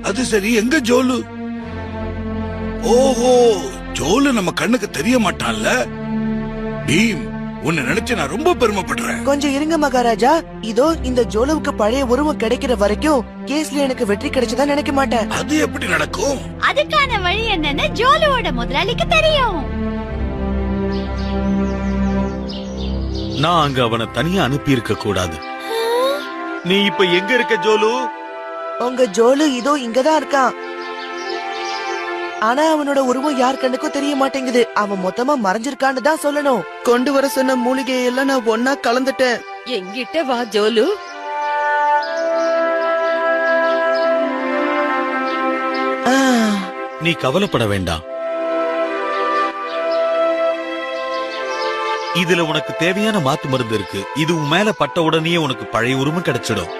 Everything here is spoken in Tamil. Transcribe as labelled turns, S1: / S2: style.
S1: அது சரி, எங்க ஜோலு? ஓஹோ, ஜோலு நம்ம கண்ணுக்கு தெரிய மாட்டான்ல. பீம், உன்னை நினைச்சு நான் ரொம்ப பெருமைப்படுறேன்.
S2: கொஞ்சம் இருங்க மகாராஜா. இதோ இந்த ஜோலுவுக்கு பழைய உருவம் கிடைக்கிற வரைக்கும் கேஸ்ல எனக்கு வெற்றி கிடைச்சதா நினைக்க மாட்டேன்.
S1: அது எப்படி நடக்கும்?
S3: அதுக்கான வழி என்னன்னு ஜோலுவோட முதலாளிக்கு தெரியும்.
S4: நான் அங்க அவனை தனியா அனுப்பி இருக்க கூடாது. நீ இப்ப எங்க இருக்க ஜோலு?
S2: உங்க ஜோலு இதோ இங்கதான் இருக்கான். ஆனா அவனோட உருவம் யார் கண்ணுக்கும் தெரிய மாட்டேங்குது. அவன் மொத்தமா மறைஞ்சிருக்கான்னு தான் சொல்லணும். கொண்டு வர சொன்ன மூலிகையெல்லாம் நான் ஒன்னா கலந்துட்டேன்.
S5: எங்கிட்ட வா ஜோலு.
S4: நீ கவலைப்பட வேண்டாம். இதுல உனக்கு தேவையான மாத்து மருந்து இருக்கு. இது உன் மேல பட்ட உடனே உனக்கு பழைய உருவம் கிடைச்சிடும்.